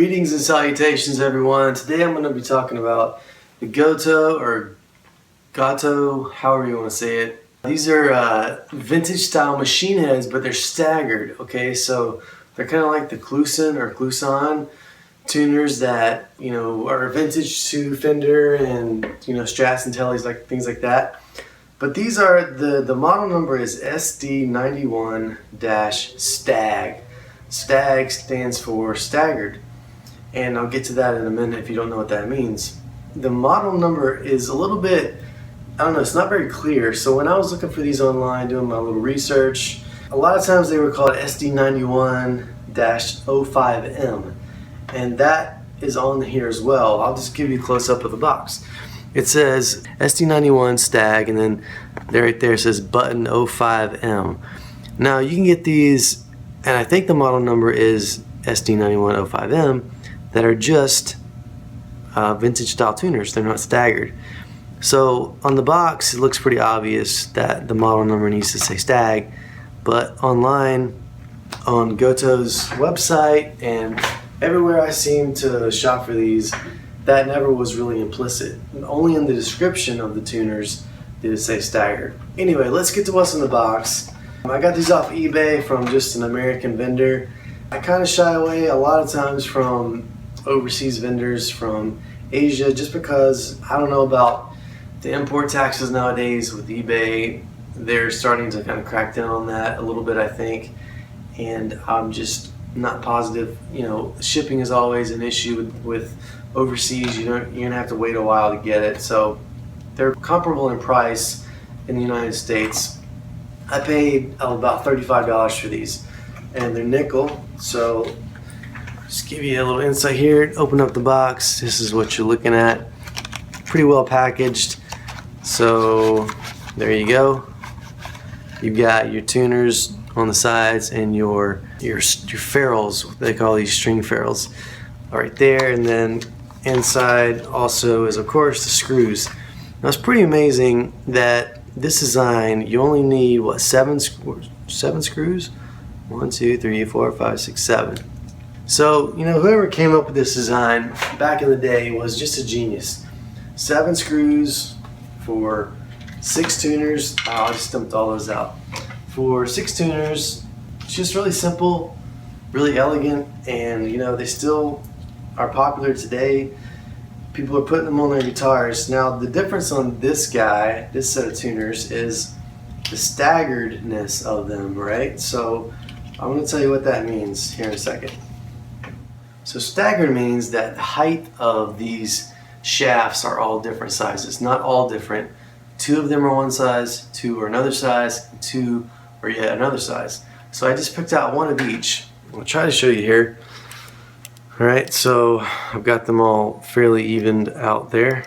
Greetings and salutations, everyone. Today I'm going to be talking about the Gotoh or Gotoh, however you want to say it. These are vintage style machine heads, but they're staggered. Okay, so they're kind of like the Kluson or Kluson tuners that are vintage to Fender and Strats and Tellys, like things like that. But these are the model number is SD-91-Stag. Stag stands for staggered, and I'll get to that in a minute if you don't know what that means. The model number is a little bit, I don't know, it's not very clear. So when I was looking for these online, doing my little research, a lot of times they were called SD-91-05M, and that is on here as well. I'll just give you a close-up of the box. It says SD-91 Stag, and then right there it says button 05M. Now you can get these, and I think the model number is SD-91-05M, that are just vintage style tuners. They're not staggered. So on the box it looks pretty obvious that the model number needs to say Stag, but online on Gotoh's website and everywhere I seem to shop for these, that never was really implicit. Only in the description of the tuners did it say staggered. Anyway, let's get to what's in the box. I got these off eBay from just an American vendor. I kind of shy away a lot of times from overseas vendors from Asia just because I don't know about the import taxes nowadays with eBay. They're starting to kind of crack down on that a little bit, I think, and I'm just not positive. Shipping is always an issue with overseas. You're gonna have to wait a while to get it, so they're comparable in price in the United States. I paid about $35 for these, and they're nickel. So just give you a little insight here. Open up the box. This is what you're looking at. Pretty well packaged. So there you go. You've got your tuners on the sides and your ferrules. They call these string ferrules, right there. And then inside also is, of course, the screws. Now it's pretty amazing that this design, you only need what, seven screws? 1, 2, 3, 4, 5, 6, 7. So whoever came up with this design back in the day was just a genius. 7 screws for 6 tuners. Oh, I just dumped all those out. For 6 tuners, it's just really simple, really elegant, and they still are popular today. People are putting them on their guitars. Now the difference on this guy, this set of tuners, is the staggeredness of them, right? So I'm going to tell you what that means here in a second. So staggered means that the height of these shafts are all different sizes. Not all different. 2 of them are one size, 2 are another size, 2 are yet another size. So I just picked out one of each. I'll try to show you here. Alright, so I've got them all fairly evened out there,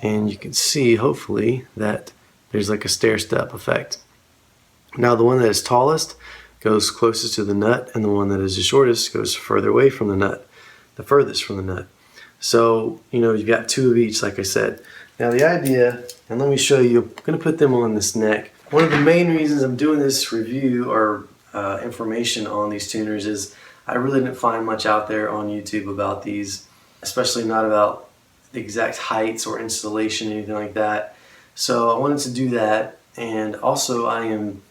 and you can see hopefully that there's like a stair-step effect. Now the one that is tallest goes closest to the nut, and the one that is the shortest goes further away from the nut, the furthest from the nut. So you've got 2 of each, like I said. Now the idea, and let me show you, I'm going to put them on this neck. One of the main reasons I'm doing this review or information on these tuners is I really didn't find much out there on YouTube about these, especially not about the exact heights or installation, anything like that. So I wanted to do that, and also I am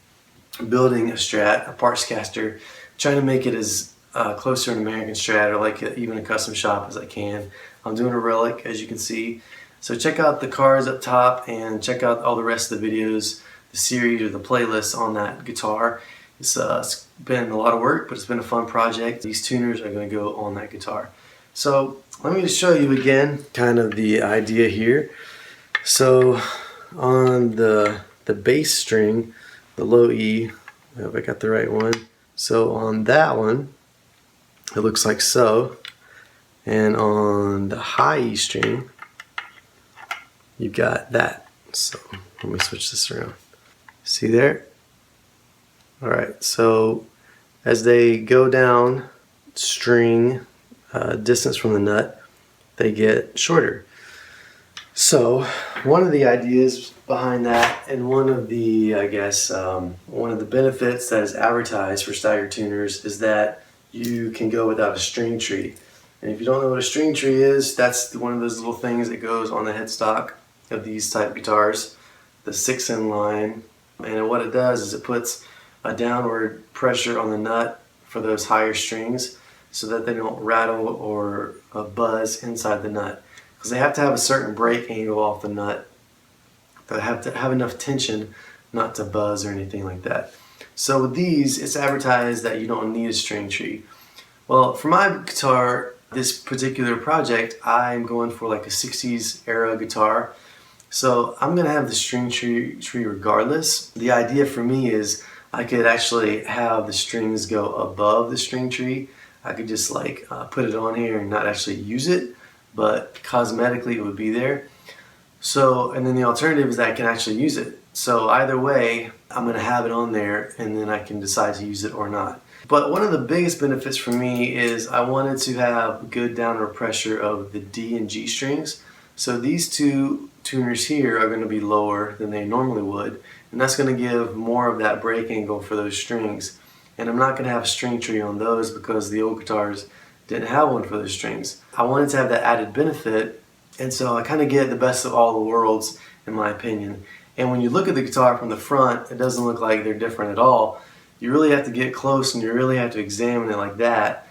building a Strat, a parts caster, trying to make it as close to an American Strat or like even a custom shop as I can. I'm doing a relic, as you can see. So check out the cards up top and check out all the rest of the videos, the series or the playlist on that guitar. It's been a lot of work, but it's been a fun project. These tuners are going to go on that guitar. So let me just show you again kind of the idea here. So on the bass string, the low E, I hope I got the right one. So on that one, it looks like so. And on the high E string, you've got that. So let me switch this around. See there? Alright, so as they go down string distance from the nut, they get shorter. So one of the ideas behind that, and one of the, I guess, one of the benefits that is advertised for staggered tuners is that you can go without a string tree. And if you don't know what a string tree is, that's one of those little things that goes on the headstock of these type guitars, the 6-in line. And what it does is it puts a downward pressure on the nut for those higher strings so that they don't rattle or buzz inside the nut. Because they have to have a certain break angle off the nut. They have to have enough tension not to buzz or anything like that. So with these, it's advertised that you don't need a string tree. Well, for my guitar, this particular project, I'm going for like a 60s era guitar. So I'm going to have the string tree regardless. The idea for me is I could actually have the strings go above the string tree. I could just like put it on here and not actually use it, but cosmetically it would be there. So, and then the alternative is that I can actually use it. So either way, I'm going to have it on there and then I can decide to use it or not. But one of the biggest benefits for me is I wanted to have good downward pressure of the D and G strings. So these two tuners here are going to be lower than they normally would, and that's going to give more of that break angle for those strings. And I'm not going to have a string tree on those because the old guitars didn't have one for those strings. I wanted to have that added benefit, and so I kind of get the best of all the worlds in my opinion. And when you look at the guitar from the front, it doesn't look like they're different at all. You really have to get close and you really have to examine it like that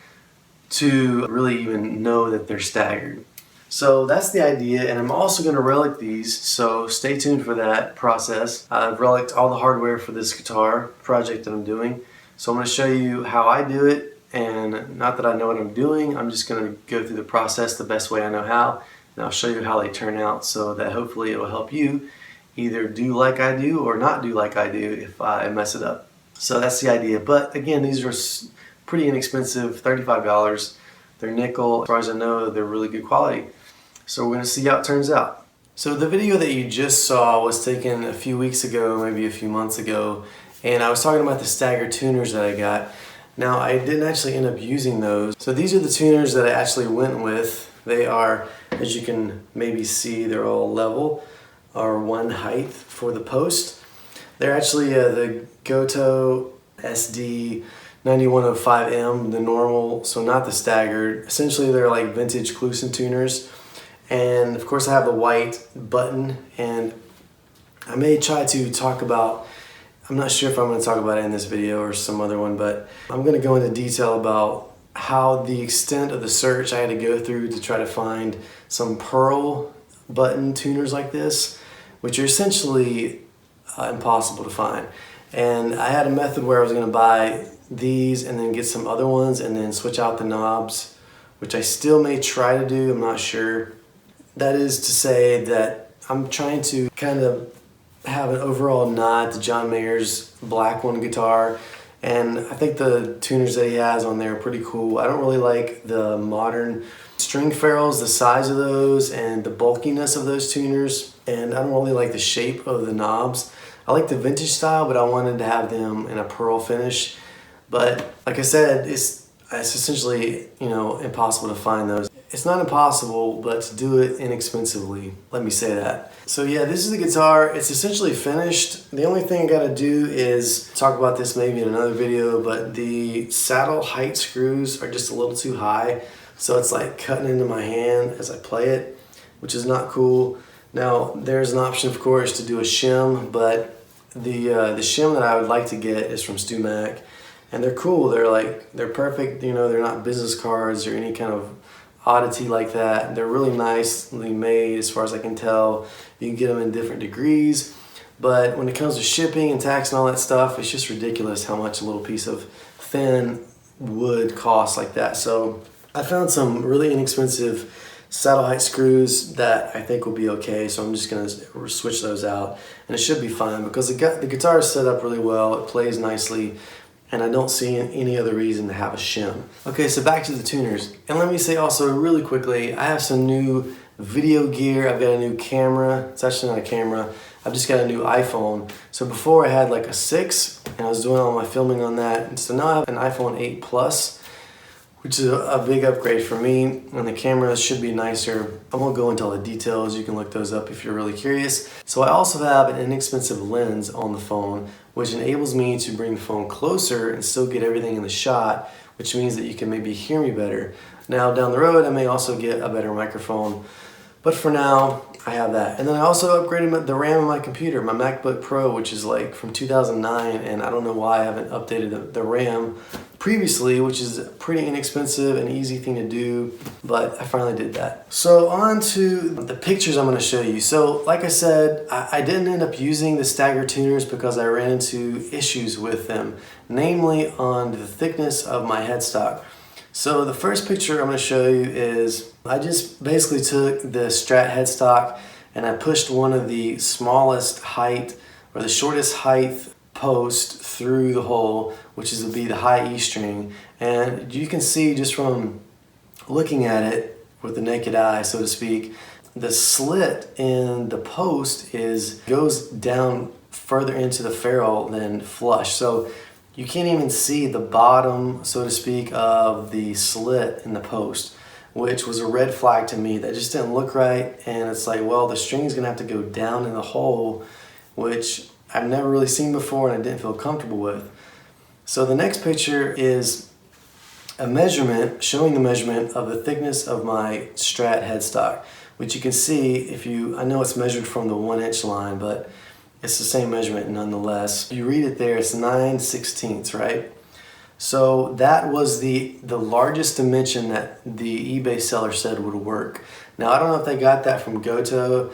to really even know that they're staggered. So that's the idea, and I'm also going to relic these, so stay tuned for that process. I've reliced all the hardware for this guitar project that I'm doing, so I'm going to show you how I do it, and not that I know what I'm doing, I'm just going to go through the process the best way I know how, and I'll show you how they turn out so that hopefully it will help you either do like I do or not do like I do if I mess it up. So that's the idea, but again, these are pretty inexpensive, $35. They're nickel. As far as I know, they're really good quality. So we're going to see how it turns out. So the video that you just saw was taken a few weeks ago, maybe a few months ago, and I was talking about the Staggered tuners that I got. Now I didn't actually end up using those. So these are the tuners that I actually went with. They are, as you can maybe see, they're all level or one height for the post. They're actually the Gotoh SD-91 the normal, so not the Staggered. Essentially they're like vintage Kluson tuners. And of course I have the white button, and I may try to talk about, I'm not sure if I'm going to talk about it in this video or some other one, but I'm going to go into detail about how the extent of the search I had to go through to try to find some pearl button tuners like this, which are essentially impossible to find. And I had a method where I was going to buy these and then get some other ones and then switch out the knobs, which I still may try to do, I'm not sure. That is to say that I'm trying to kind of have an overall nod to John Mayer's Black One guitar, and I think the tuners that he has on there are pretty cool. I don't really like the modern string ferrules, the size of those and the bulkiness of those tuners, and I don't really like the shape of the knobs. I like the vintage style, but I wanted to have them in a pearl finish. But like I said, it's essentially, you know, impossible to find those. It's not impossible, but to do it inexpensively, let me say that. So yeah, this is the guitar. It's essentially finished. The only thing I gotta do is talk about this maybe in another video, but the saddle height screws are just a little too high. So it's like cutting into my hand as I play it, which is not cool. Now, there's an option, of course, to do a shim, but the shim that I would like to get is from StewMac, and they're cool. They're perfect. You know, they're not business cards or any kind of oddity like that. They're really nicely made, as far as I can tell. You can get them in different degrees, but when it comes to shipping and tax and all that stuff, it's just ridiculous how much a little piece of thin wood costs like that. So I found some really inexpensive saddle height screws that I think will be okay, so I'm just going to switch those out, and it should be fine because the guitar is set up really well, it plays nicely, and I don't see any other reason to have a shim. Okay, so back to the tuners, and let me say also really quickly, I have some new video gear. I've got a new camera. It's actually not a camera, I've just got a new iPhone. So before I had like a 6 and I was doing all my filming on that, and so now I have an iPhone 8 Plus, which is a big upgrade for me, and the camera should be nicer. I won't go into all the details, you can look those up if you're really curious. So I also have an inexpensive lens on the phone, which enables me to bring the phone closer and still get everything in the shot, which means that you can maybe hear me better. Now down the road I may also get a better microphone, but for now I have that. And then I also upgraded the RAM of my computer, my MacBook Pro, which is like from 2009, and I don't know why I haven't updated the RAM previously, which is a pretty inexpensive and easy thing to do, but I finally did that. So on to the pictures I'm going to show you. So like I said, I didn't end up using the Staggered tuners because I ran into issues with them, namely on the thickness of my headstock. So the first picture I'm going to show you is I just basically took the Strat headstock and I pushed one of the smallest height or the shortest height post through the hole, which would be the high E string, and you can see just from looking at it with the naked eye, so to speak, the slit in the post goes down further into the ferrule than flush. So you can't even see the bottom, so to speak, of the slit in the post, which was a red flag to me. That just didn't look right, and it's like, well, the string's gonna have to go down in the hole, which I've never really seen before and I didn't feel comfortable with. So the next picture is a measurement, showing the measurement of the thickness of my Strat headstock, which you can see I know it's measured from the 1-inch line, but it's the same measurement nonetheless. You read it there, it's 9/16, right? So that was the largest dimension that the eBay seller said would work. Now I don't know if they got that from Gotoh,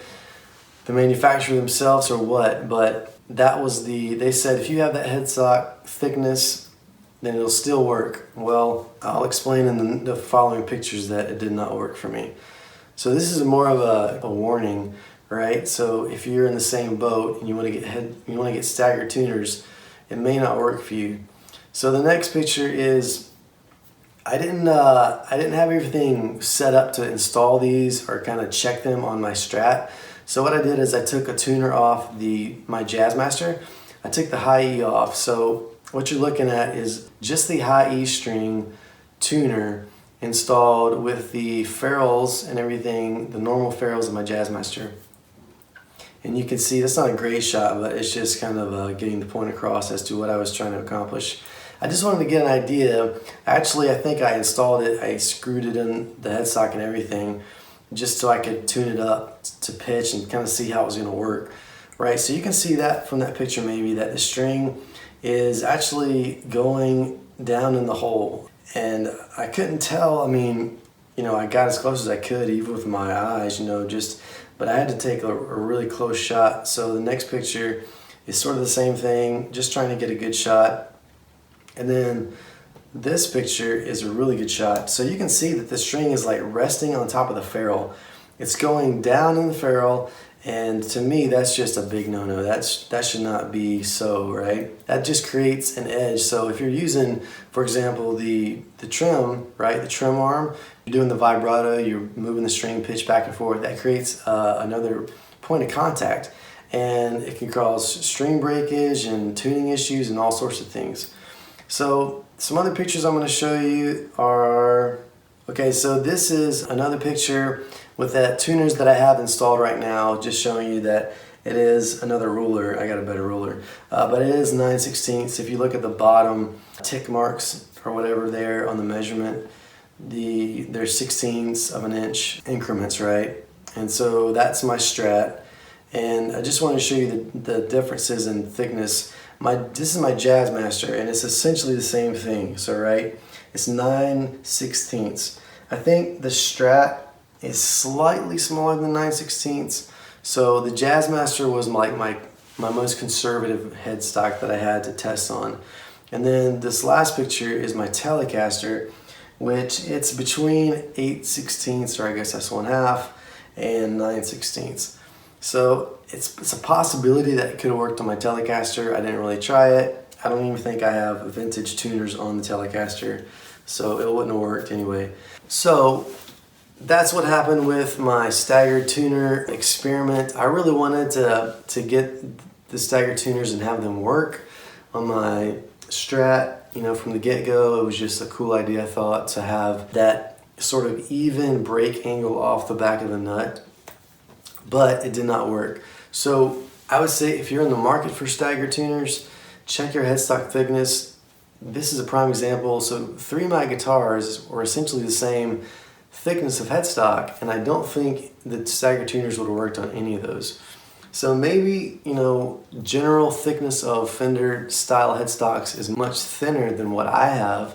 the manufacturer themselves, or what, but that was they said if you have that headstock thickness, then it'll still work. Well, I'll explain in the following pictures that it did not work for me. So this is more of a warning, right? So if you're in the same boat and you want to get Staggered tuners, it may not work for you. So the next picture is I didn't have everything set up to install these or kind of check them on my Strat. So what I did is I took a tuner off my Jazzmaster. I took the high E off. So what you're looking at is just the high E string tuner installed with the ferrules and everything, the normal ferrules of my Jazzmaster. And you can see, that's not a great shot, but it's just kind of getting the point across as to what I was trying to accomplish. I just wanted to get an idea. Actually, I think I installed it, I screwed it in the headstock and everything, just so I could tune it up to pitch and kind of see how it was going to work, right? So you can see that from that picture maybe, that the string is actually going down in the hole. And I couldn't tell, I mean, I got as close as I could even with my eyes, but I had to take a really close shot. So the next picture is sort of the same thing, just trying to get a good shot. And then this picture is a really good shot. So you can see that the string is like resting on top of the ferrule. It's going down in the ferrule, and to me that's just a big no-no. That should not be so, right? That just creates an edge. So if you're using, for example, the trim, right, the trim arm, you're doing the vibrato, you're moving the string pitch back and forth, that creates another point of contact, and it can cause string breakage and tuning issues and all sorts of things. So some other pictures I'm going to show you are, okay, so this is another picture with that tuners that I have installed right now, just showing you that it is another ruler. I got a better ruler, but it is 9/16. If you look at the bottom tick marks or whatever there on the measurement, they're 1/16 of an inch increments, right? And so that's my Strat, and I just want to show you the differences in thickness. This is my Jazzmaster, and it's essentially the same thing. So right, it's 9/16. I think the Strat is slightly smaller than 9/16. So the Jazzmaster was like my most conservative headstock that I had to test on. And then this last picture is my Telecaster, which it's between 8/16, or I guess that's 1/2, and 9/16. So it's a possibility that it could have worked on my Telecaster. I didn't really try it. I don't even think I have vintage tuners on the Telecaster, so it wouldn't have worked anyway. So that's what happened with my Staggered tuner experiment. I really wanted to get the Staggered tuners and have them work on my Strat. From the get-go, it was just a cool idea, I thought, to have that sort of even break angle off the back of the nut, but it did not work. So I would say if you're in the market for Staggered tuners, check your headstock thickness. this is a prime example. So 3-mic guitars are essentially the same thickness of headstock, and I don't think the Staggered tuners would have worked on any of those. So maybe, you know, general thickness of Fender style headstocks is much thinner than what I have,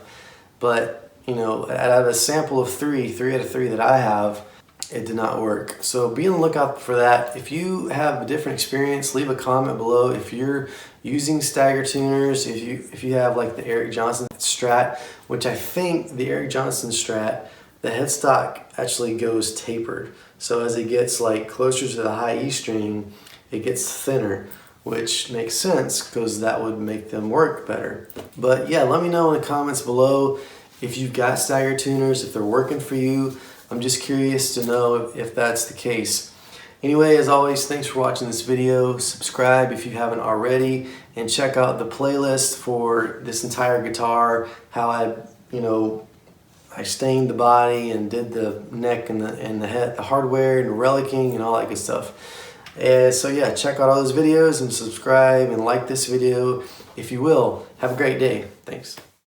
but you know, out of a sample of three out of three that I have, it did not work. So be on the lookout for that. If you have a different experience, leave a comment below. If you're using Staggered tuners, if you have like the Eric Johnson Strat, which I think the Eric Johnson Strat, the headstock actually goes tapered. So as it gets like closer to the high E string, it gets thinner, which makes sense because that would make them work better. But yeah, let me know in the comments below if you've got Staggered tuners, if they're working for you. I'm just curious to know if that's the case. Anyway, as always, thanks for watching this video. Subscribe if you haven't already, and check out the playlist for this entire guitar, how I stained the body and did the neck and the head, the hardware and relicking and all that good stuff. So yeah, check out all those videos and subscribe and like this video if you will. Have a great day. Thanks.